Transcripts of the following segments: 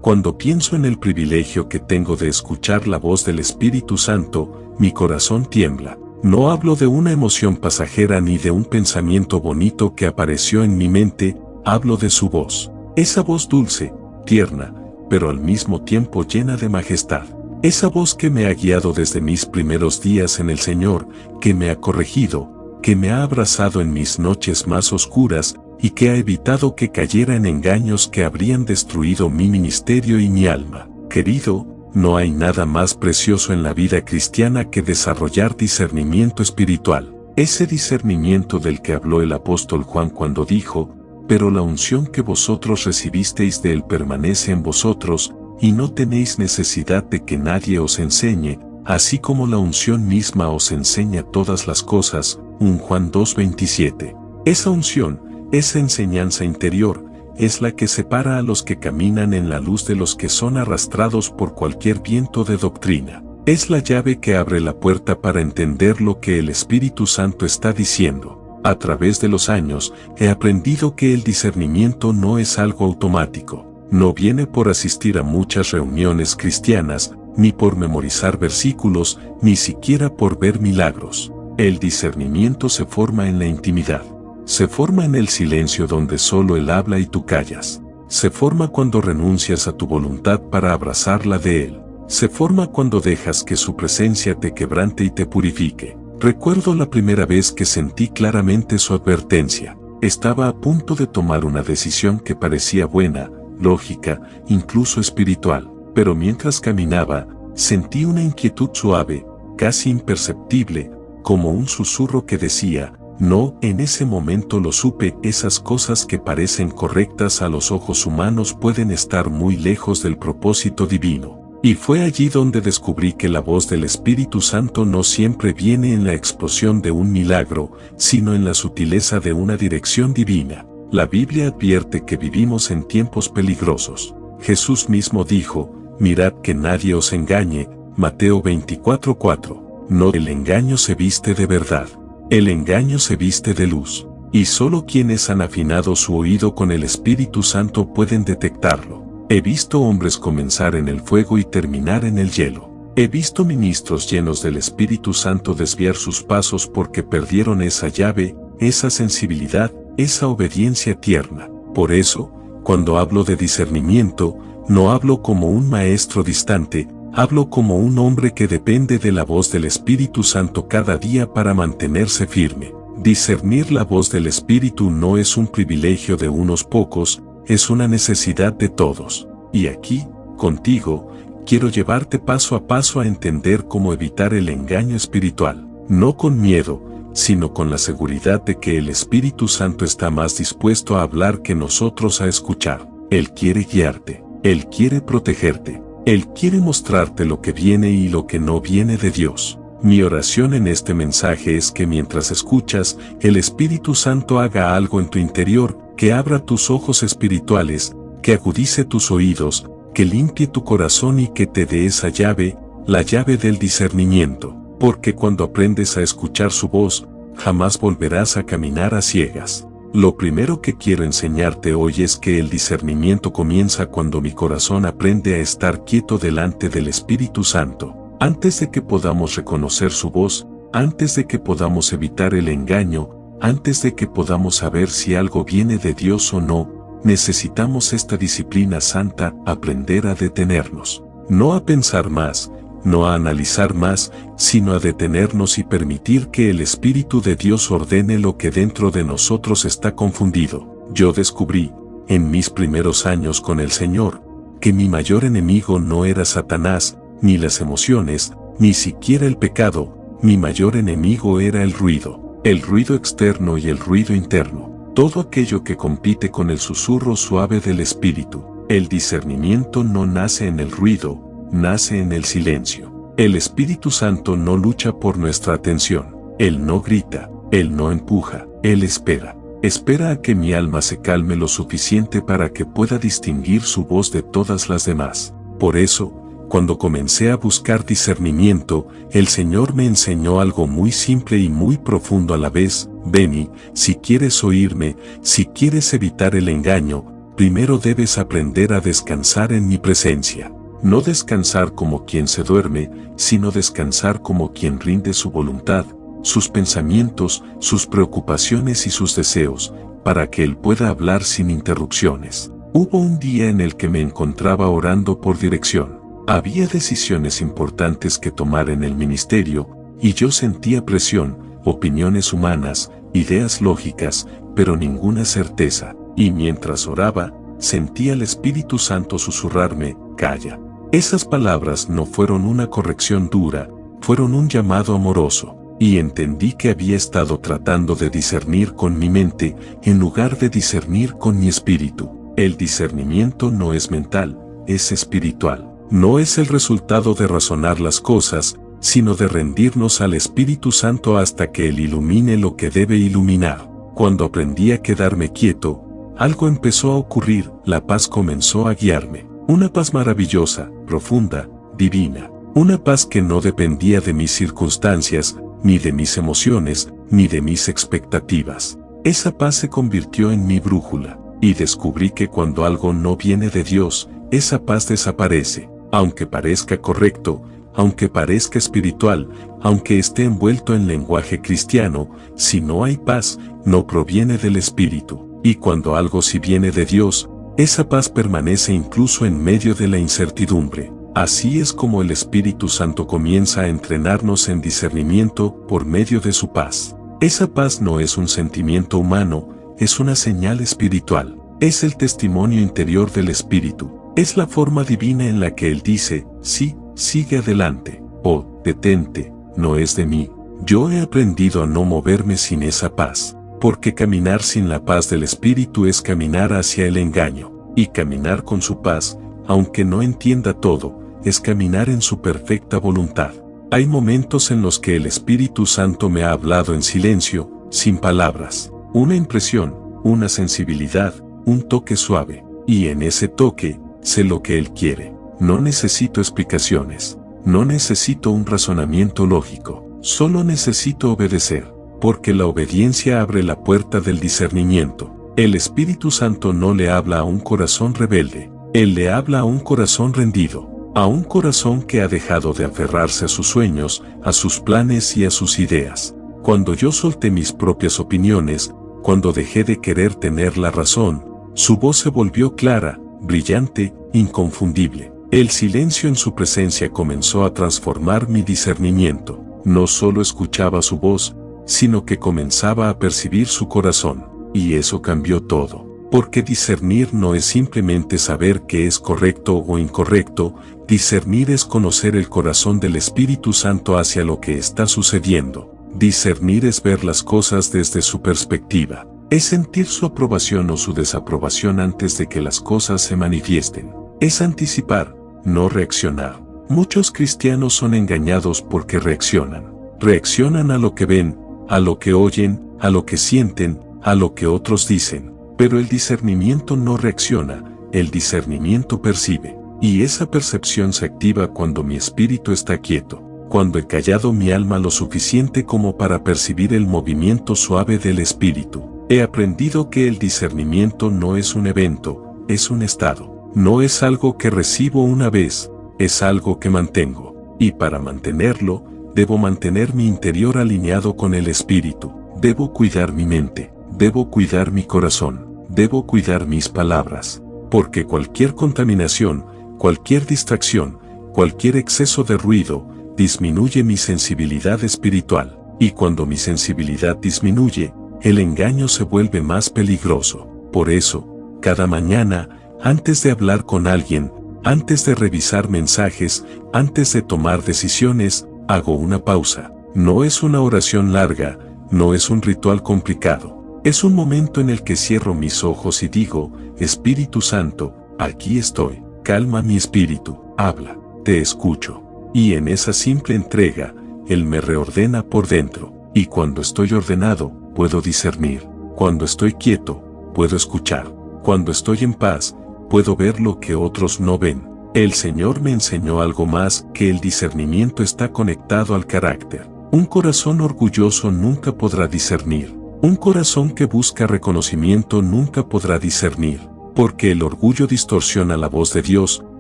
Cuando pienso en el privilegio que tengo de escuchar la voz del Espíritu Santo, mi corazón tiembla. No hablo de una emoción pasajera ni de un pensamiento bonito que apareció en mi mente, hablo de su voz. Esa voz dulce, tierna, pero al mismo tiempo llena de majestad. Esa voz que me ha guiado desde mis primeros días en el Señor, que me ha corregido, que me ha abrazado en mis noches más oscuras y que ha evitado que cayera en engaños que habrían destruido mi ministerio y mi alma. Querido, no hay nada más precioso en la vida cristiana que desarrollar discernimiento espiritual. Ese discernimiento del que habló el apóstol Juan cuando dijo: pero la unción que vosotros recibisteis de él permanece en vosotros, y no tenéis necesidad de que nadie os enseñe, así como la unción misma os enseña todas las cosas. 1 Juan 2:27. Esa unción, esa enseñanza interior, es la que separa a los que caminan en la luz de los que son arrastrados por cualquier viento de doctrina. Es la llave que abre la puerta para entender lo que el Espíritu Santo está diciendo. A través de los años, he aprendido que el discernimiento no es algo automático. No viene por asistir a muchas reuniones cristianas, ni por memorizar versículos, ni siquiera por ver milagros. El discernimiento se forma en la intimidad. Se forma en el silencio donde solo Él habla y tú callas. Se forma cuando renuncias a tu voluntad para abrazar la de Él. Se forma cuando dejas que su presencia te quebrante y te purifique. Recuerdo la primera vez que sentí claramente su advertencia. Estaba a punto de tomar una decisión que parecía buena, lógica, incluso espiritual, pero mientras caminaba, sentí una inquietud suave, casi imperceptible, como un susurro que decía: no. En ese momento lo supe. Esas cosas que parecen correctas a los ojos humanos pueden estar muy lejos del propósito divino. Y fue allí donde descubrí que la voz del Espíritu Santo no siempre viene en la explosión de un milagro, sino en la sutileza de una dirección divina. La Biblia advierte que vivimos en tiempos peligrosos. Jesús mismo dijo: mirad que nadie os engañe. Mateo 24:4. No, el engaño se viste de verdad. El engaño se viste de luz. Y solo quienes han afinado su oído con el Espíritu Santo pueden detectarlo. He visto hombres comenzar en el fuego y terminar en el hielo. He visto ministros llenos del Espíritu Santo desviar sus pasos porque perdieron esa llave, esa sensibilidad, esa obediencia tierna. Por eso, cuando hablo de discernimiento, no hablo como un maestro distante, hablo como un hombre que depende de la voz del Espíritu Santo cada día para mantenerse firme. Discernir la voz del Espíritu no es un privilegio de unos pocos, es una necesidad de todos. Y aquí, contigo, quiero llevarte paso a paso a entender cómo evitar el engaño espiritual, no con miedo, sino con la seguridad de que el Espíritu Santo está más dispuesto a hablar que nosotros a escuchar. Él quiere guiarte, Él quiere protegerte, Él quiere mostrarte lo que viene y lo que no viene de Dios. Mi oración en este mensaje es que mientras escuchas, el Espíritu Santo haga algo en tu interior, que abra tus ojos espirituales, que agudice tus oídos, que limpie tu corazón y que te dé esa llave, la llave del discernimiento. Porque cuando aprendes a escuchar su voz, jamás volverás a caminar a ciegas. Lo primero que quiero enseñarte hoy es que el discernimiento comienza cuando mi corazón aprende a estar quieto delante del Espíritu Santo. Antes de que podamos reconocer su voz, antes de que podamos evitar el engaño, antes de que podamos saber si algo viene de Dios o no, necesitamos esta disciplina santa: aprender a detenernos. No a pensar más, no a analizar más, sino a detenernos y permitir que el Espíritu de Dios ordene lo que dentro de nosotros está confundido. Yo descubrí, en mis primeros años con el Señor, que mi mayor enemigo no era Satanás, ni las emociones, ni siquiera el pecado. Mi mayor enemigo era el ruido externo y el ruido interno, todo aquello que compite con el susurro suave del Espíritu. El discernimiento no nace en el ruido, nace en el silencio. El Espíritu Santo no lucha por nuestra atención, Él no grita, Él no empuja, Él espera. Espera a que mi alma se calme lo suficiente para que pueda distinguir su voz de todas las demás. Por eso, cuando comencé a buscar discernimiento, el Señor me enseñó algo muy simple y muy profundo a la vez: Benny, si quieres oírme, si quieres evitar el engaño, primero debes aprender a descansar en mi presencia. No descansar como quien se duerme, sino descansar como quien rinde su voluntad, sus pensamientos, sus preocupaciones y sus deseos, para que Él pueda hablar sin interrupciones. Hubo un día en el que me encontraba orando por dirección. Había decisiones importantes que tomar en el ministerio, y yo sentía presión, opiniones humanas, ideas lógicas, pero ninguna certeza. Y mientras oraba, sentía al Espíritu Santo susurrarme, calla. Esas palabras no fueron una corrección dura, fueron un llamado amoroso, y entendí que había estado tratando de discernir con mi mente, en lugar de discernir con mi espíritu. El discernimiento no es mental, es espiritual. No es el resultado de razonar las cosas, sino de rendirnos al Espíritu Santo hasta que Él ilumine lo que debe iluminar. Cuando aprendí a quedarme quieto, algo empezó a ocurrir, la paz comenzó a guiarme. Una paz maravillosa, profunda, divina. Una paz que no dependía de mis circunstancias, ni de mis emociones, ni de mis expectativas. Esa paz se convirtió en mi brújula, y descubrí que cuando algo no viene de Dios, esa paz desaparece. Aunque parezca correcto, aunque parezca espiritual, aunque esté envuelto en lenguaje cristiano, si no hay paz, no proviene del Espíritu. Y cuando algo sí viene de Dios, esa paz permanece incluso en medio de la incertidumbre. Así es como el Espíritu Santo comienza a entrenarnos en discernimiento por medio de su paz. Esa paz no es un sentimiento humano, es una señal espiritual. Es el testimonio interior del Espíritu. Es la forma divina en la que Él dice, sí, sigue adelante, o detente, no es de mí. Yo he aprendido a no moverme sin esa paz, porque caminar sin la paz del Espíritu es caminar hacia el engaño, y caminar con su paz, aunque no entienda todo, es caminar en su perfecta voluntad. Hay momentos en los que el Espíritu Santo me ha hablado en silencio, sin palabras, una impresión, una sensibilidad, un toque suave, y en ese toque, sé lo que Él quiere. No necesito explicaciones, no necesito un razonamiento lógico, solo necesito obedecer, porque la obediencia abre la puerta del discernimiento. El Espíritu Santo no le habla a un corazón rebelde, Él le habla a un corazón rendido, a un corazón que ha dejado de aferrarse a sus sueños, a sus planes y a sus ideas. Cuando yo solté mis propias opiniones, cuando dejé de querer tener la razón, su voz se volvió clara, brillante, inconfundible. El silencio en su presencia comenzó a transformar mi discernimiento. No solo escuchaba su voz, sino que comenzaba a percibir su corazón. Y eso cambió todo. Porque discernir no es simplemente saber qué es correcto o incorrecto, discernir es conocer el corazón del Espíritu Santo hacia lo que está sucediendo. Discernir es ver las cosas desde su perspectiva. Es sentir su aprobación o su desaprobación antes de que las cosas se manifiesten. Es anticipar, no reaccionar. Muchos cristianos son engañados porque reaccionan. Reaccionan a lo que ven, a lo que oyen, a lo que sienten, a lo que otros dicen. Pero el discernimiento no reacciona, el discernimiento percibe. Y esa percepción se activa cuando mi espíritu está quieto, cuando he callado mi alma lo suficiente como para percibir el movimiento suave del espíritu. He aprendido que el discernimiento no es un evento, es un estado. No es algo que recibo una vez, es algo que mantengo. Y para mantenerlo, debo mantener mi interior alineado con el espíritu. Debo cuidar mi mente, debo cuidar mi corazón, debo cuidar mis palabras. Porque cualquier contaminación, cualquier distracción, cualquier exceso de ruido, disminuye mi sensibilidad espiritual. Y cuando mi sensibilidad disminuye, el engaño se vuelve más peligroso. Por eso, cada mañana, antes de hablar con alguien, antes de revisar mensajes, antes de tomar decisiones, hago una pausa. No es una oración larga, no es un ritual complicado. Es un momento en el que cierro mis ojos y digo, Espíritu Santo, aquí estoy. Calma mi espíritu, habla, te escucho. Y en esa simple entrega, Él me reordena por dentro. Y cuando estoy ordenado, puedo discernir. Cuando estoy quieto, puedo escuchar. Cuando estoy en paz, puedo ver lo que otros no ven. El Señor me enseñó algo más, que el discernimiento está conectado al carácter. Un corazón orgulloso nunca podrá discernir. Un corazón que busca reconocimiento nunca podrá discernir. porque el orgullo distorsiona la voz de Dios,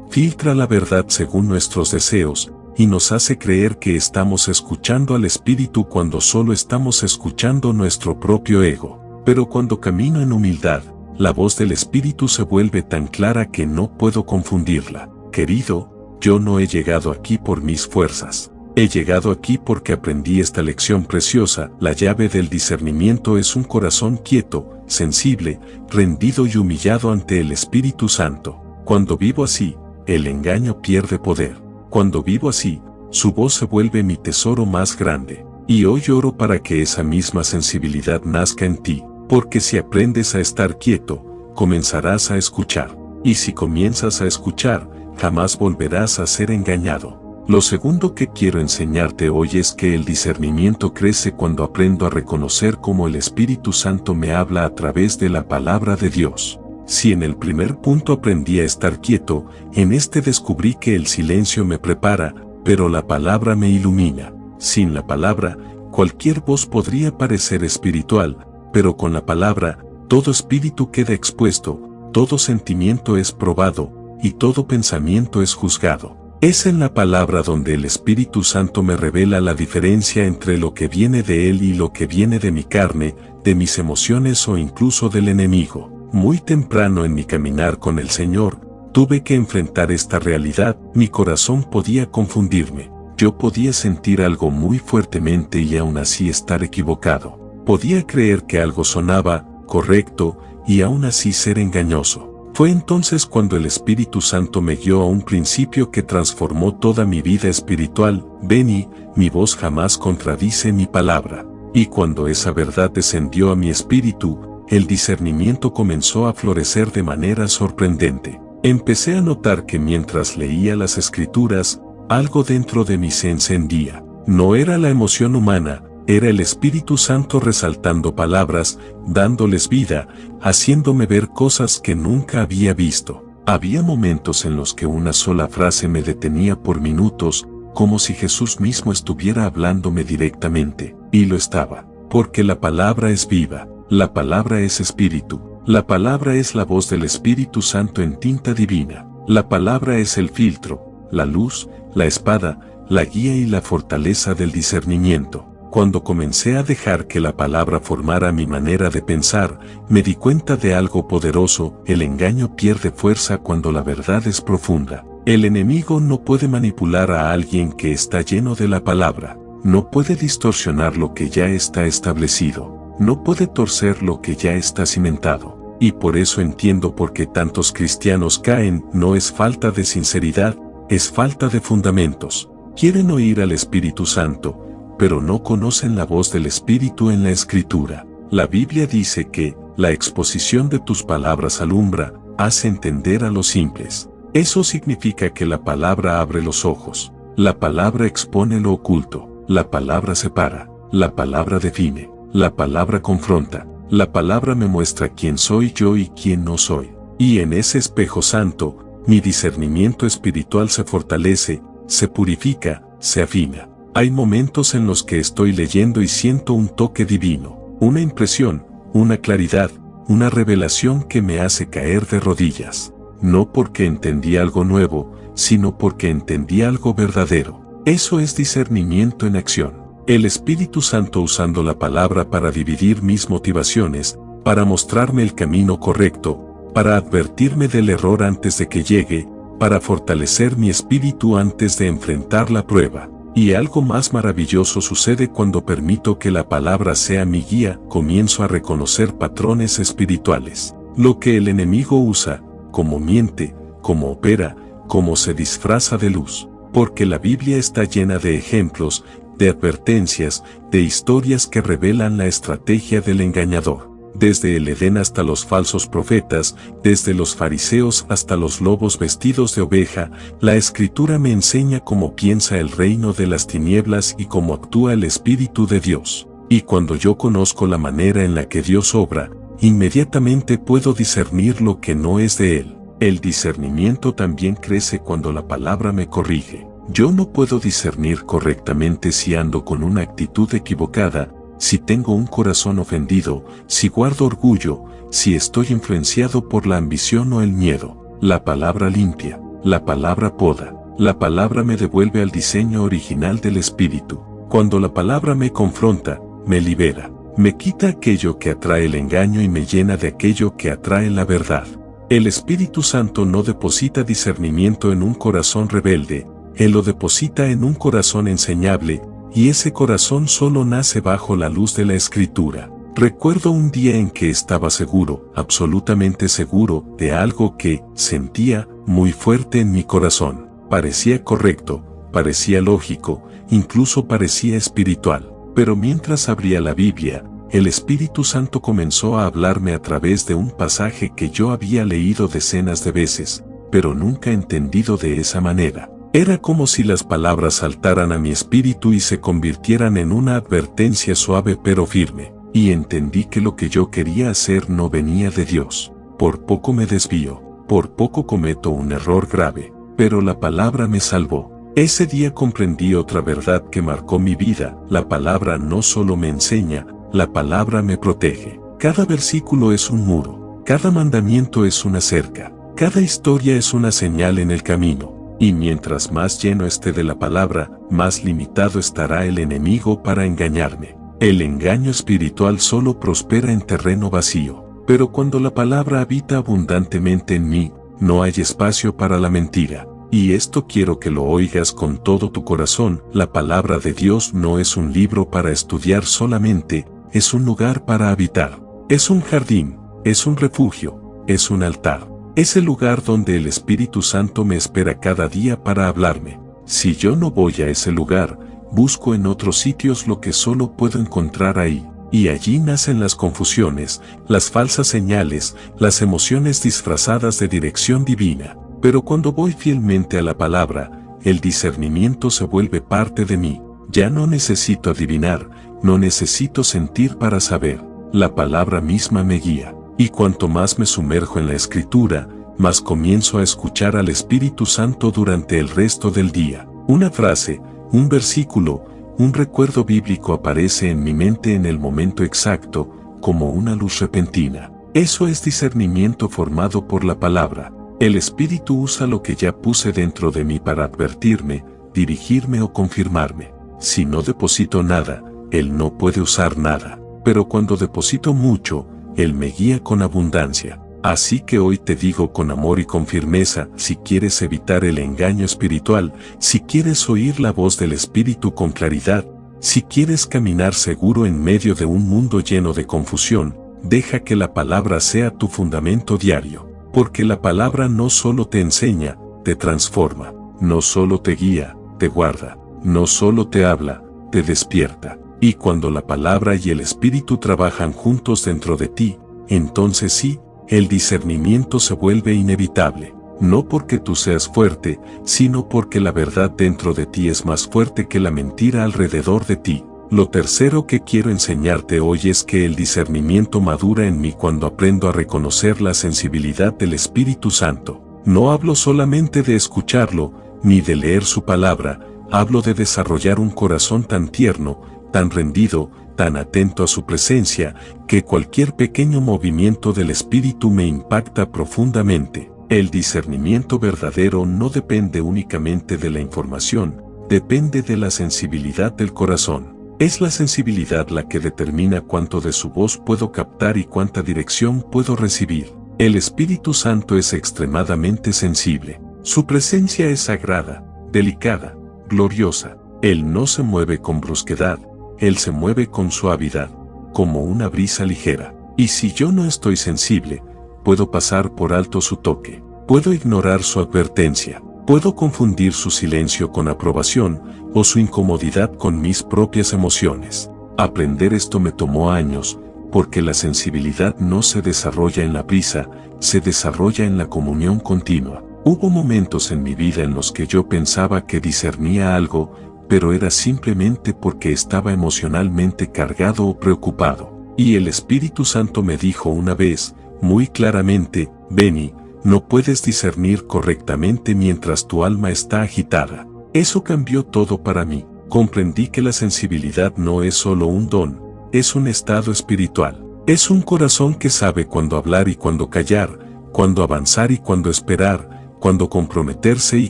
filtra la verdad según nuestros deseos, y nos hace creer que estamos escuchando al Espíritu cuando solo estamos escuchando nuestro propio ego. Pero cuando camino en humildad, la voz del Espíritu se vuelve tan clara que no puedo confundirla. Querido, yo no he llegado aquí por mis fuerzas. He llegado aquí porque aprendí esta lección preciosa. La llave del discernimiento es un corazón quieto, sensible, rendido y humillado ante el Espíritu Santo. Cuando vivo así, el engaño pierde poder. Cuando vivo así, su voz se vuelve mi tesoro más grande. Y hoy oro para que esa misma sensibilidad nazca en ti, porque si aprendes a estar quieto, comenzarás a escuchar. Y si comienzas a escuchar, jamás volverás a ser engañado. Lo segundo que quiero enseñarte hoy es que el discernimiento crece cuando aprendo a reconocer cómo el Espíritu Santo me habla a través de la palabra de Dios. Si en el primer punto aprendí a estar quieto, en este descubrí que el silencio me prepara, pero la palabra me ilumina. Sin la palabra, cualquier voz podría parecer espiritual, pero con la palabra, todo espíritu queda expuesto, todo sentimiento es probado, y todo pensamiento es juzgado. Es en la palabra donde el Espíritu Santo me revela la diferencia entre lo que viene de Él y lo que viene de mi carne, de mis emociones o incluso del enemigo. Muy temprano en mi caminar con el Señor, tuve que enfrentar esta realidad. Mi corazón podía confundirme. Yo podía sentir algo muy fuertemente y aún así estar equivocado. Podía creer que algo sonaba correcto y aún así ser engañoso. Fue entonces cuando el Espíritu Santo me guió a un principio que transformó toda mi vida espiritual. Vení, mi voz jamás contradice mi palabra. Y cuando esa verdad descendió a mi espíritu, el discernimiento comenzó a florecer de manera sorprendente. Empecé a notar que mientras leía las Escrituras, algo dentro de mí se encendía. No era la emoción humana, era el Espíritu Santo resaltando palabras, dándoles vida, haciéndome ver cosas que nunca había visto. Había momentos en los que una sola frase me detenía por minutos, como si Jesús mismo estuviera hablándome directamente, y lo estaba, porque la palabra es viva, la palabra es espíritu, la palabra es la voz del Espíritu Santo en tinta divina, la palabra es el filtro, la luz, la espada, la guía y la fortaleza del discernimiento. Cuando comencé a dejar que la palabra formara mi manera de pensar, me di cuenta de algo poderoso. El engaño pierde fuerza cuando la verdad es profunda. El enemigo no puede manipular a alguien que está lleno de la palabra. No puede distorsionar lo que ya está establecido. No puede torcer lo que ya está cimentado. Y por eso entiendo por qué tantos cristianos caen. No es falta de sinceridad, es falta de fundamentos. Quieren oír al Espíritu Santo, pero no conocen la voz del Espíritu en la Escritura. La Biblia dice que la exposición de tus palabras alumbra, hace entender a los simples. Eso significa que la palabra abre los ojos, la palabra expone lo oculto, la palabra separa, la palabra define, la palabra confronta, la palabra me muestra quién soy yo y quién no soy. Y en ese espejo santo, mi discernimiento espiritual se fortalece, se purifica, se afina. Hay momentos en los que estoy leyendo y siento un toque divino, una impresión, una claridad, una revelación que me hace caer de rodillas. No porque entendí algo nuevo, sino porque entendí algo verdadero. Eso es discernimiento en acción. El Espíritu Santo usando la palabra para dividir mis motivaciones, para mostrarme el camino correcto, para advertirme del error antes de que llegue, para fortalecer mi espíritu antes de enfrentar la prueba. Y algo más maravilloso sucede cuando permito que la palabra sea mi guía. Comienzo a reconocer patrones espirituales. Lo que el enemigo usa, cómo miente, cómo opera, cómo se disfraza de luz. Porque la Biblia está llena de ejemplos, de advertencias, de historias que revelan la estrategia del engañador. Desde el Edén hasta los falsos profetas, desde los fariseos hasta los lobos vestidos de oveja, la Escritura me enseña cómo piensa el reino de las tinieblas y cómo actúa el Espíritu de Dios. Y cuando yo conozco la manera en la que Dios obra, inmediatamente puedo discernir lo que no es de Él. El discernimiento también crece cuando la palabra me corrige. Yo no puedo discernir correctamente si ando con una actitud equivocada, si tengo un corazón ofendido, si guardo orgullo, si estoy influenciado por la ambición o el miedo. La palabra limpia, la palabra poda, la palabra me devuelve al diseño original del Espíritu. Cuando la palabra me confronta, me libera, me quita aquello que atrae el engaño y me llena de aquello que atrae la verdad. El Espíritu Santo no deposita discernimiento en un corazón rebelde, Él lo deposita en un corazón enseñable, y ese corazón solo nace bajo la luz de la Escritura. Recuerdo un día en que estaba seguro, absolutamente seguro, de algo que sentía muy fuerte en mi corazón. Parecía correcto, parecía lógico, incluso parecía espiritual. Pero mientras abría la Biblia, el Espíritu Santo comenzó a hablarme a través de un pasaje que yo había leído decenas de veces, pero nunca entendido de esa manera. Era como si las palabras saltaran a mi espíritu y se convirtieran en una advertencia suave pero firme. Y entendí que lo que yo quería hacer no venía de Dios. Por poco me desvío, por poco cometo un error grave, pero la palabra me salvó. Ese día comprendí otra verdad que marcó mi vida: la palabra no solo me enseña, la palabra me protege. Cada versículo es un muro, cada mandamiento es una cerca, cada historia es una señal en el camino. Y mientras más lleno esté de la palabra, más limitado estará el enemigo para engañarme. El engaño espiritual solo prospera en terreno vacío, pero cuando la palabra habita abundantemente en mí, no hay espacio para la mentira. Y esto quiero que lo oigas con todo tu corazón: la palabra de Dios no es un libro para estudiar solamente, es un lugar para habitar. Es un jardín, es un refugio, es un altar. Es el lugar donde el Espíritu Santo me espera cada día para hablarme. Si yo no voy a ese lugar, busco en otros sitios lo que solo puedo encontrar ahí. Y allí nacen las confusiones, las falsas señales, las emociones disfrazadas de dirección divina. Pero cuando voy fielmente a la palabra, el discernimiento se vuelve parte de mí. Ya no necesito adivinar, no necesito sentir para saber. La palabra misma me guía. Y cuanto más me sumerjo en la Escritura, más comienzo a escuchar al Espíritu Santo durante el resto del día. Una frase, un versículo, un recuerdo bíblico aparece en mi mente en el momento exacto, como una luz repentina. Eso es discernimiento formado por la palabra. El Espíritu usa lo que ya puse dentro de mí para advertirme, dirigirme o confirmarme. Si no deposito nada, Él no puede usar nada. Pero cuando deposito mucho, Él me guía con abundancia. Así que hoy te digo con amor y con firmeza: si quieres evitar el engaño espiritual, si quieres oír la voz del Espíritu con claridad, si quieres caminar seguro en medio de un mundo lleno de confusión, deja que la palabra sea tu fundamento diario. Porque la palabra no solo te enseña, te transforma, no solo te guía, te guarda, no solo te habla, te despierta. Y cuando la palabra y el Espíritu trabajan juntos dentro de ti, entonces sí, el discernimiento se vuelve inevitable. No porque tú seas fuerte, sino porque la verdad dentro de ti es más fuerte que la mentira alrededor de ti. Lo tercero que quiero enseñarte hoy es que el discernimiento madura en mí cuando aprendo a reconocer la sensibilidad del Espíritu Santo. No hablo solamente de escucharlo, ni de leer su palabra, hablo de desarrollar un corazón tan tierno, tan rendido, tan atento a su presencia, que cualquier pequeño movimiento del Espíritu me impacta profundamente. El discernimiento verdadero no depende únicamente de la información, depende de la sensibilidad del corazón. Es la sensibilidad la que determina cuánto de su voz puedo captar y cuánta dirección puedo recibir. El Espíritu Santo es extremadamente sensible. Su presencia es sagrada, delicada, gloriosa. Él no se mueve con brusquedad, Él se mueve con suavidad, como una brisa ligera. Y si yo no estoy sensible, puedo pasar por alto su toque, puedo ignorar su advertencia, puedo confundir su silencio con aprobación o su incomodidad con mis propias emociones. Aprender esto me tomó años, porque la sensibilidad no se desarrolla en la prisa, se desarrolla en la comunión continua. Hubo momentos en mi vida en los que yo pensaba que discernía algo, pero era simplemente porque estaba emocionalmente cargado o preocupado. Y el Espíritu Santo me dijo una vez, muy claramente: Benny, no puedes discernir correctamente mientras tu alma está agitada. Eso cambió todo para mí. Comprendí que la sensibilidad no es solo un don, es un estado espiritual. Es un corazón que sabe cuándo hablar y cuándo callar, cuándo avanzar y cuándo esperar, cuándo comprometerse y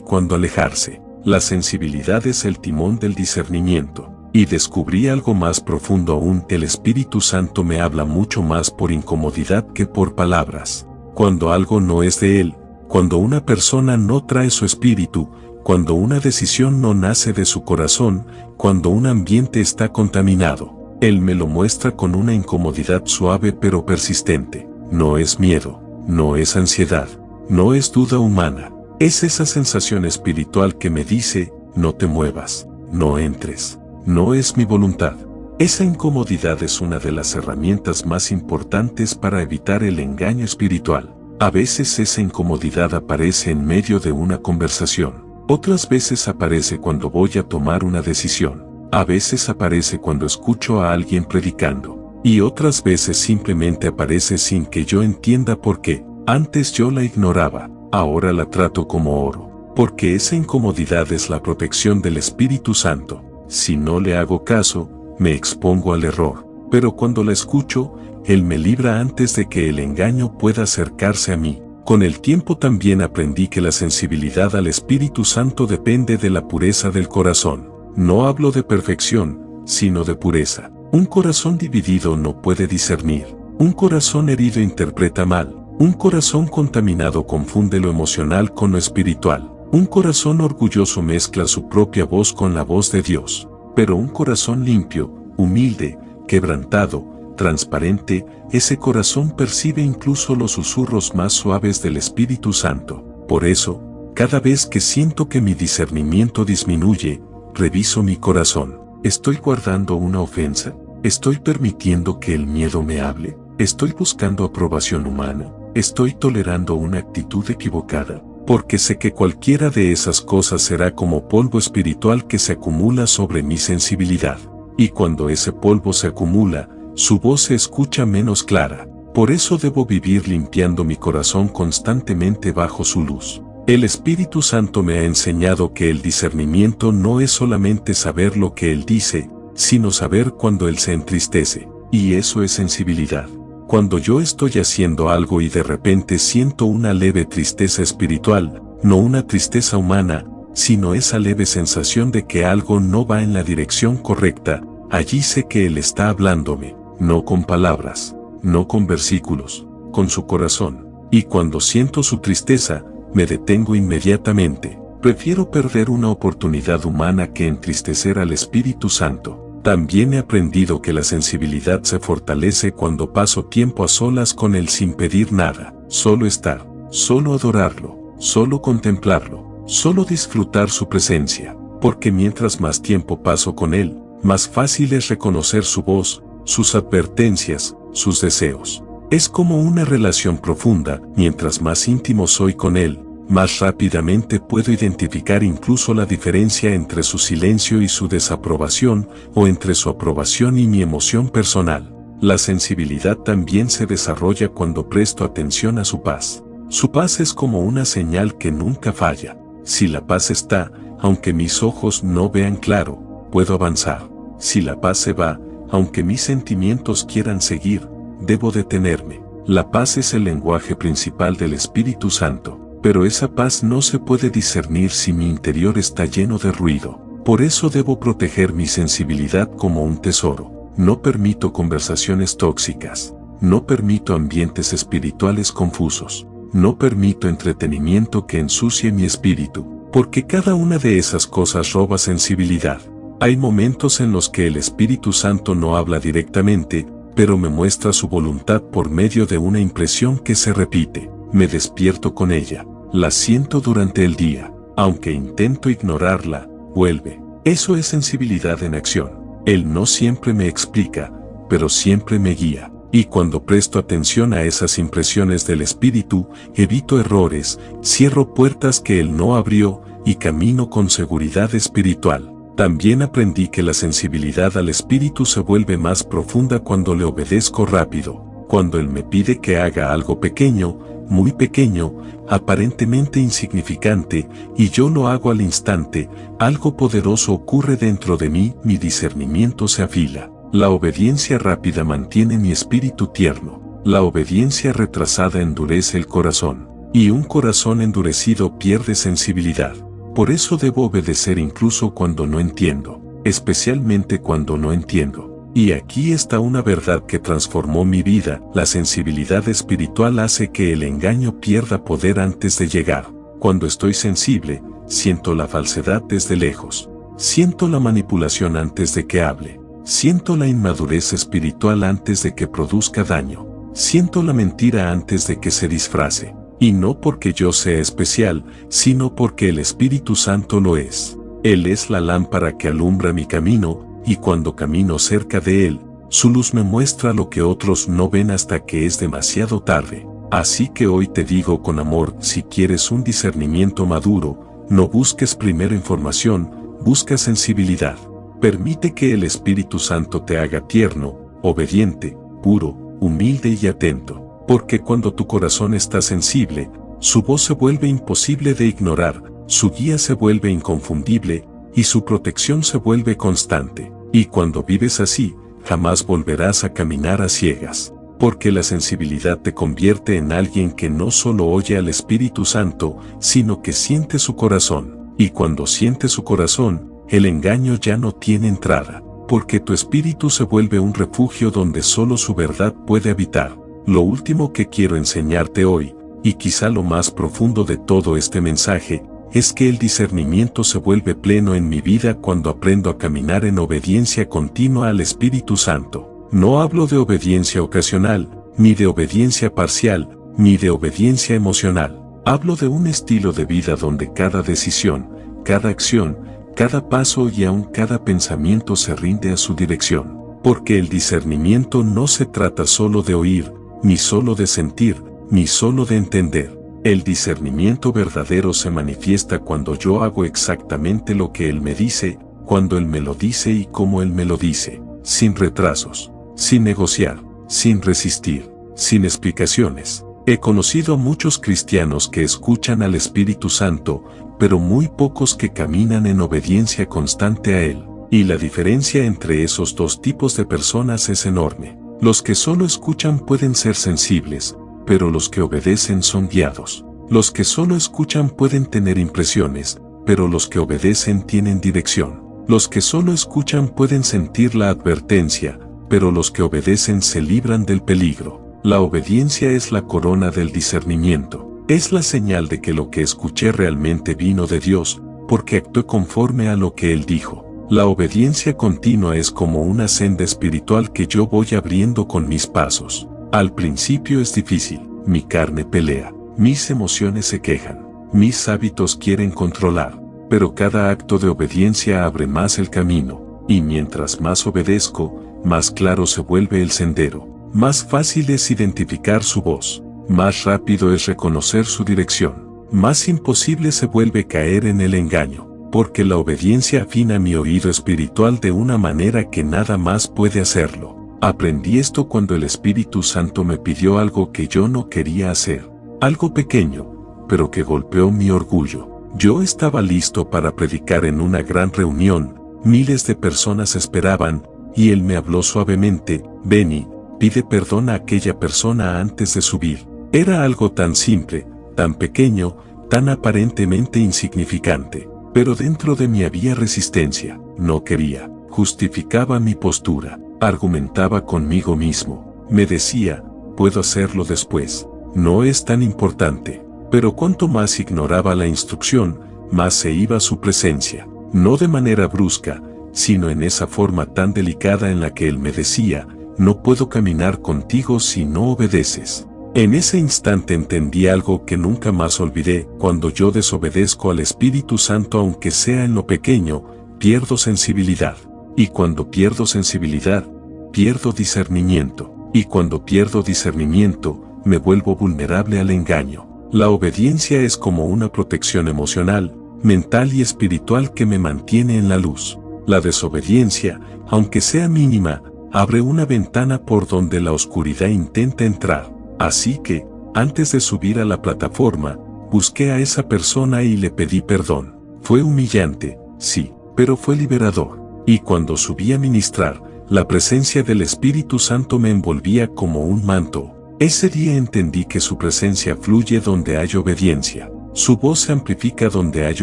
cuándo alejarse. La sensibilidad es el timón del discernimiento. Y descubrí algo más profundo aún: el Espíritu Santo me habla mucho más por incomodidad que por palabras. Cuando algo no es de Él, cuando una persona no trae su espíritu, cuando una decisión no nace de su corazón, cuando un ambiente está contaminado, Él me lo muestra con una incomodidad suave pero persistente. No es miedo, no es ansiedad, no es duda humana. Es esa sensación espiritual que me dice: no te muevas, no entres. No es mi voluntad. Esa incomodidad es una de las herramientas más importantes para evitar el engaño espiritual. A veces esa incomodidad aparece en medio de una conversación. Otras veces aparece cuando voy a tomar una decisión. A veces aparece cuando escucho a alguien predicando. Y otras veces simplemente aparece sin que yo entienda por qué. Antes yo la ignoraba, ahora la trato como oro. Porque esa incomodidad es la protección del Espíritu Santo. Si no le hago caso, me expongo al error, pero cuando la escucho, Él me libra antes de que el engaño pueda acercarse a mí. Con el tiempo también aprendí que la sensibilidad al Espíritu Santo depende de la pureza del corazón. No hablo de perfección, sino de pureza. Un corazón dividido no puede discernir. Un corazón herido interpreta mal. Un corazón contaminado confunde lo emocional con lo espiritual. Un corazón orgulloso mezcla su propia voz con la voz de Dios. Pero un corazón limpio, humilde, quebrantado, transparente, ese corazón percibe incluso los susurros más suaves del Espíritu Santo. Por eso, cada vez que siento que mi discernimiento disminuye, reviso mi corazón. ¿Estoy guardando una ofensa? ¿Estoy permitiendo que el miedo me hable? ¿Estoy buscando aprobación humana? ¿Estoy tolerando una actitud equivocada? Porque sé que cualquiera de esas cosas será como polvo espiritual que se acumula sobre mi sensibilidad. Y cuando ese polvo se acumula, su voz se escucha menos clara. Por eso debo vivir limpiando mi corazón constantemente bajo su luz. El Espíritu Santo me ha enseñado que el discernimiento no es solamente saber lo que Él dice, sino saber cuando Él se entristece. Y eso es sensibilidad. Cuando yo estoy haciendo algo y de repente siento una leve tristeza espiritual, no una tristeza humana, sino esa leve sensación de que algo no va en la dirección correcta, allí sé que Él está hablándome, no con palabras, no con versículos, con su corazón. Y cuando siento su tristeza, me detengo inmediatamente. Prefiero perder una oportunidad humana que entristecer al Espíritu Santo. También he aprendido que la sensibilidad se fortalece cuando paso tiempo a solas con Él sin pedir nada, solo estar, solo adorarlo, solo contemplarlo, solo disfrutar su presencia, porque mientras más tiempo paso con Él, más fácil es reconocer su voz, sus advertencias, sus deseos. Es como una relación profunda. Mientras más íntimo soy con Él, más rápidamente puedo identificar incluso la diferencia entre su silencio y su desaprobación, o entre su aprobación y mi emoción personal. La sensibilidad también se desarrolla cuando presto atención a su paz. Su paz es como una señal que nunca falla. Si la paz está, aunque mis ojos no vean claro, puedo avanzar. Si la paz se va, aunque mis sentimientos quieran seguir, debo detenerme. La paz es el lenguaje principal del Espíritu Santo. Pero esa paz no se puede discernir si mi interior está lleno de ruido. Por eso debo proteger mi sensibilidad como un tesoro. No permito conversaciones tóxicas. No permito ambientes espirituales confusos. No permito entretenimiento que ensucie mi espíritu, porque cada una de esas cosas roba sensibilidad. Hay momentos en los que el Espíritu Santo no habla directamente, pero me muestra su voluntad por medio de una impresión que se repite. Me despierto con ella. La siento durante el día. Aunque intento ignorarla, vuelve. Eso es sensibilidad en acción. Él no siempre me explica, pero siempre me guía. Y cuando presto atención a esas impresiones del Espíritu, evito errores, cierro puertas que Él no abrió, y camino con seguridad espiritual. También aprendí que la sensibilidad al Espíritu se vuelve más profunda cuando le obedezco rápido. Cuando Él me pide que haga algo pequeño, muy pequeño, aparentemente insignificante, y yo lo hago al instante, algo poderoso ocurre dentro de mí, mi discernimiento se afila. La obediencia rápida mantiene mi espíritu tierno. La obediencia retrasada endurece el corazón. Y un corazón endurecido pierde sensibilidad. Por eso debo obedecer incluso cuando no entiendo, especialmente cuando no entiendo. Y aquí está una verdad que transformó mi vida: la sensibilidad espiritual hace que el engaño pierda poder antes de llegar. Cuando estoy sensible, siento la falsedad desde lejos. Siento la manipulación antes de que hable. Siento la inmadurez espiritual antes de que produzca daño. Siento la mentira antes de que se disfrace. Y no porque yo sea especial, sino porque el Espíritu Santo lo es. Él es la lámpara que alumbra mi camino, y cuando camino cerca de Él, su luz me muestra lo que otros no ven hasta que es demasiado tarde. Así que hoy te digo con amor: si quieres un discernimiento maduro, no busques primero información, busca sensibilidad. Permite que el Espíritu Santo te haga tierno, obediente, puro, humilde y atento. Porque cuando tu corazón está sensible, su voz se vuelve imposible de ignorar, su guía se vuelve inconfundible, y su protección se vuelve constante. Y cuando vives así, jamás volverás a caminar a ciegas. Porque la sensibilidad te convierte en alguien que no solo oye al Espíritu Santo, sino que siente su corazón. Y cuando siente su corazón, el engaño ya no tiene entrada. Porque tu espíritu se vuelve un refugio donde solo su verdad puede habitar. Lo último que quiero enseñarte hoy, y quizá lo más profundo de todo este mensaje, es que el discernimiento se vuelve pleno en mi vida cuando aprendo a caminar en obediencia continua al Espíritu Santo. No hablo de obediencia ocasional, ni de obediencia parcial, ni de obediencia emocional. Hablo de un estilo de vida donde cada decisión, cada acción, cada paso y aún cada pensamiento se rinde a su dirección. Porque el discernimiento no se trata solo de oír, ni solo de sentir, ni solo de entender. El discernimiento verdadero se manifiesta cuando yo hago exactamente lo que Él me dice, cuando Él me lo dice y como Él me lo dice, sin retrasos, sin negociar, sin resistir, sin explicaciones. He conocido a muchos cristianos que escuchan al Espíritu Santo, pero muy pocos que caminan en obediencia constante a Él. Y la diferencia entre esos dos tipos de personas es enorme. Los que solo escuchan pueden ser sensibles, pero los que obedecen son guiados. Los que solo escuchan pueden tener impresiones, pero los que obedecen tienen dirección. Los que solo escuchan pueden sentir la advertencia, pero los que obedecen se libran del peligro. La obediencia es la corona del discernimiento. Es la señal de que lo que escuché realmente vino de Dios, porque actué conforme a lo que Él dijo. La obediencia continua es como una senda espiritual que yo voy abriendo con mis pasos. Al principio es difícil, mi carne pelea, mis emociones se quejan, mis hábitos quieren controlar, pero cada acto de obediencia abre más el camino, y mientras más obedezco, más claro se vuelve el sendero, más fácil es identificar su voz, más rápido es reconocer su dirección, más imposible se vuelve caer en el engaño. Porque la obediencia afina mi oído espiritual de una manera que nada más puede hacerlo. Aprendí esto cuando el Espíritu Santo me pidió algo que yo no quería hacer. Algo pequeño, pero que golpeó mi orgullo. Yo estaba listo para predicar en una gran reunión, miles de personas esperaban, y Él me habló suavemente: Benny, pide perdón a aquella persona antes de subir. Era algo tan simple, tan pequeño, tan aparentemente insignificante. Pero dentro de mí había resistencia, no quería, justificaba mi postura, argumentaba conmigo mismo, me decía: puedo hacerlo después, no es tan importante. Pero cuanto más ignoraba la instrucción, más se iba su presencia, no de manera brusca, sino en esa forma tan delicada en la que Él me decía: no puedo caminar contigo si no obedeces. En ese instante entendí algo que nunca más olvidé: cuando yo desobedezco al Espíritu Santo, aunque sea en lo pequeño, pierdo sensibilidad. Y cuando pierdo sensibilidad, pierdo discernimiento. Y cuando pierdo discernimiento, me vuelvo vulnerable al engaño. La obediencia es como una protección emocional, mental y espiritual que me mantiene en la luz. La desobediencia, aunque sea mínima, abre una ventana por donde la oscuridad intenta entrar. Así que, antes de subir a la plataforma, busqué a esa persona y le pedí perdón. Fue humillante, sí, pero fue liberador. Y cuando subí a ministrar, la presencia del Espíritu Santo me envolvía como un manto. Ese día entendí que su presencia fluye donde hay obediencia. Su voz se amplifica donde hay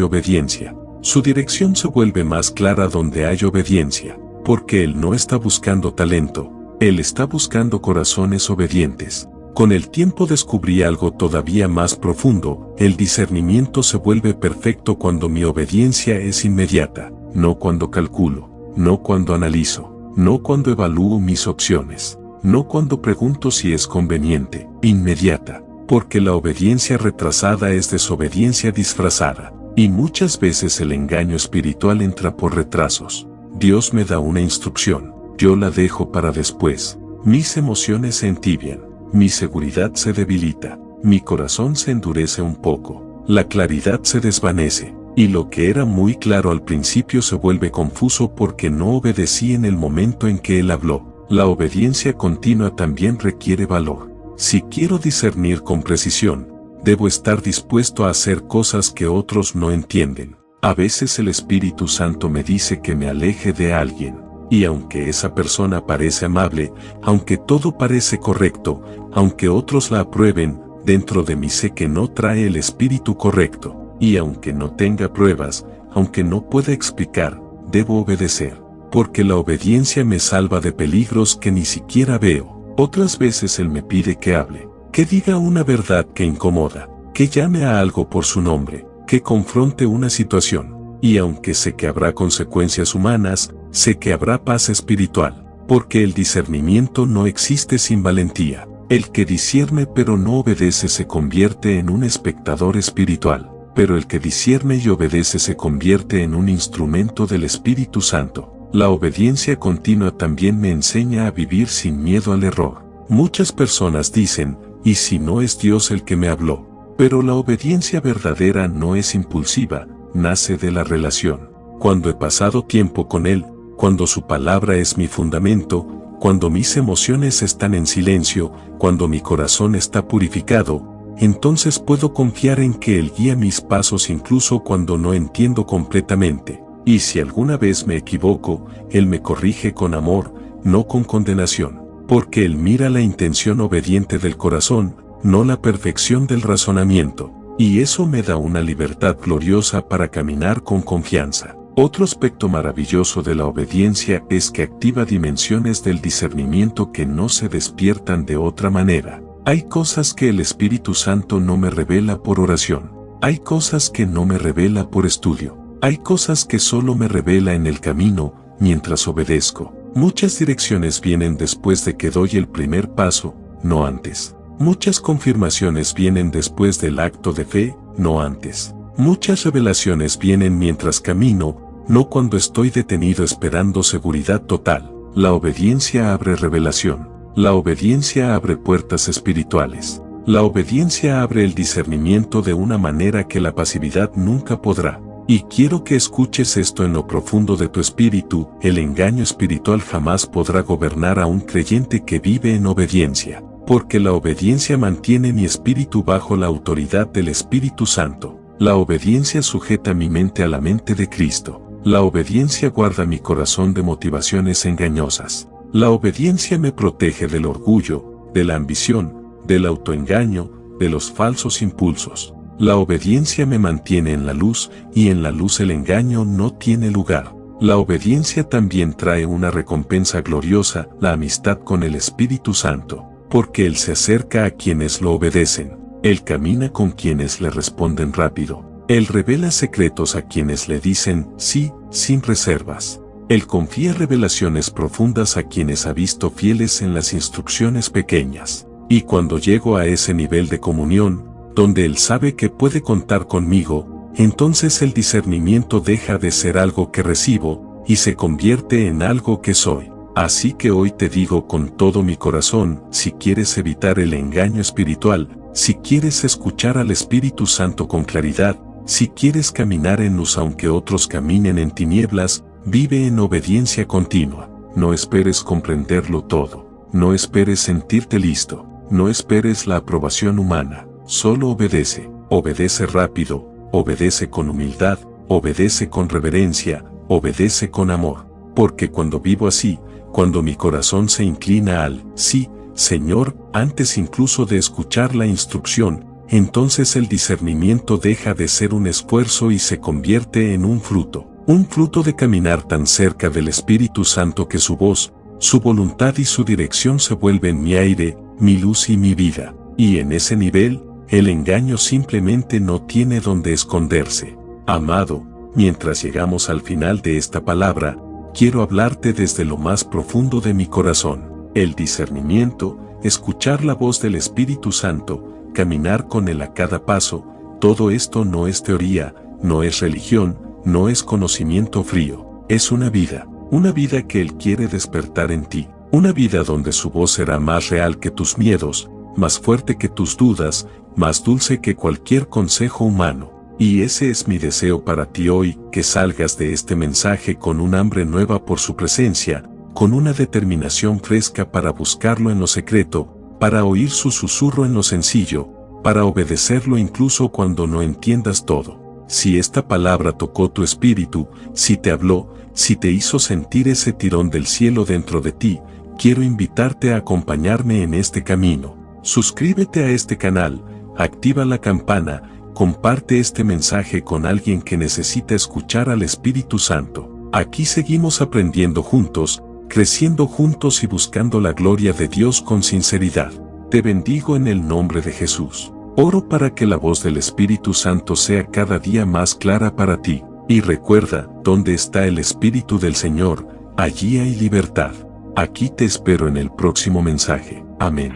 obediencia. Su dirección se vuelve más clara donde hay obediencia, porque Él no está buscando talento, Él está buscando corazones obedientes. Con el tiempo descubrí algo todavía más profundo: el discernimiento se vuelve perfecto cuando mi obediencia es inmediata, no cuando calculo, no cuando analizo, no cuando evalúo mis opciones, no cuando pregunto si es conveniente, inmediata, porque la obediencia retrasada es desobediencia disfrazada, y muchas veces el engaño espiritual entra por retrasos. Dios me da una instrucción, yo la dejo para después, mis emociones se entibian, mi seguridad se debilita, mi corazón se endurece un poco, la claridad se desvanece, y lo que era muy claro al principio se vuelve confuso porque no obedecí en el momento en que Él habló. La obediencia continua también requiere valor. Si quiero discernir con precisión, debo estar dispuesto a hacer cosas que otros no entienden. A veces el Espíritu Santo me dice que me aleje de alguien, y aunque esa persona parece amable, aunque todo parece correcto, aunque otros la aprueben, dentro de mí sé que no trae el espíritu correcto, y aunque no tenga pruebas, aunque no pueda explicar, debo obedecer, porque la obediencia me salva de peligros que ni siquiera veo. Otras veces Él me pide que hable, que diga una verdad que incomoda, que llame a algo por su nombre, que confronte una situación, y aunque sé que habrá consecuencias humanas, sé que habrá paz espiritual, porque el discernimiento no existe sin valentía. El que discierne pero no obedece se convierte en un espectador espiritual, pero el que discierne y obedece se convierte en un instrumento del Espíritu Santo. La obediencia continua también me enseña a vivir sin miedo al error. Muchas personas dicen, ¿y si no es Dios el que me habló? Pero la obediencia verdadera no es impulsiva, nace de la relación. Cuando he pasado tiempo con Él, cuando su palabra es mi fundamento, cuando mis emociones están en silencio, cuando mi corazón está purificado, entonces puedo confiar en que Él guía mis pasos incluso cuando no entiendo completamente. Y si alguna vez me equivoco, Él me corrige con amor, no con condenación, porque Él mira la intención obediente del corazón, no la perfección del razonamiento, y eso me da una libertad gloriosa para caminar con confianza. Otro aspecto maravilloso de la obediencia es que activa dimensiones del discernimiento que no se despiertan de otra manera. Hay cosas que el Espíritu Santo no me revela por oración. Hay cosas que no me revela por estudio. Hay cosas que solo me revela en el camino, mientras obedezco. Muchas direcciones vienen después de que doy el primer paso, no antes. Muchas confirmaciones vienen después del acto de fe, no antes. Muchas revelaciones vienen mientras camino, no cuando estoy detenido esperando seguridad total. La obediencia abre revelación. La obediencia abre puertas espirituales. La obediencia abre el discernimiento de una manera que la pasividad nunca podrá. Y quiero que escuches esto en lo profundo de tu espíritu: el engaño espiritual jamás podrá gobernar a un creyente que vive en obediencia, porque la obediencia mantiene mi espíritu bajo la autoridad del Espíritu Santo. La obediencia sujeta mi mente a la mente de Cristo. La obediencia guarda mi corazón de motivaciones engañosas. La obediencia me protege del orgullo, de la ambición, del autoengaño, de los falsos impulsos. La obediencia me mantiene en la luz, y en la luz el engaño no tiene lugar. La obediencia también trae una recompensa gloriosa: la amistad con el Espíritu Santo, porque Él se acerca a quienes lo obedecen. Él camina con quienes le responden rápido. Él revela secretos a quienes le dicen sí, sin reservas. Él confía revelaciones profundas a quienes ha visto fieles en las instrucciones pequeñas. Y cuando llego a ese nivel de comunión, donde Él sabe que puede contar conmigo, entonces el discernimiento deja de ser algo que recibo, y se convierte en algo que soy. Así que hoy te digo con todo mi corazón: si quieres evitar el engaño espiritual, si quieres escuchar al Espíritu Santo con claridad, si quieres caminar en luz aunque otros caminen en tinieblas, vive en obediencia continua. No esperes comprenderlo todo. No esperes sentirte listo. No esperes la aprobación humana. Solo obedece. Obedece rápido. Obedece con humildad. Obedece con reverencia. Obedece con amor. porque cuando vivo así, cuando mi corazón se inclina al sí, Señor, antes incluso de escuchar la instrucción, entonces el discernimiento deja de ser un esfuerzo y se convierte en un fruto de caminar tan cerca del Espíritu Santo que su voz, su voluntad y su dirección se vuelven mi aire, mi luz y mi vida. Y en ese nivel, el engaño simplemente no tiene donde esconderse. Amado, mientras llegamos al final de esta palabra, quiero hablarte desde lo más profundo de mi corazón. El discernimiento, escuchar la voz del Espíritu Santo, caminar con Él a cada paso, todo esto no es teoría, no es religión, no es conocimiento frío, es una vida que Él quiere despertar en ti, una vida donde su voz será más real que tus miedos, más fuerte que tus dudas, más dulce que cualquier consejo humano. Y ese es mi deseo para ti hoy, que salgas de este mensaje con un hambre nueva por su presencia, con una determinación fresca para buscarlo en lo secreto, para oír su susurro en lo sencillo, para obedecerlo incluso cuando no entiendas todo. Si esta palabra tocó tu espíritu, si te habló, si te hizo sentir ese tirón del cielo dentro de ti, quiero invitarte a acompañarme en este camino. Suscríbete a este canal, activa la campana, comparte este mensaje con alguien que necesita escuchar al Espíritu Santo. Aquí seguimos aprendiendo juntos, creciendo juntos y buscando la gloria de Dios con sinceridad. Te bendigo en el nombre de Jesús. Oro para que la voz del Espíritu Santo sea cada día más clara para ti. Y recuerda, donde está el Espíritu del Señor, allí hay libertad. Aquí te espero en el próximo mensaje. Amén.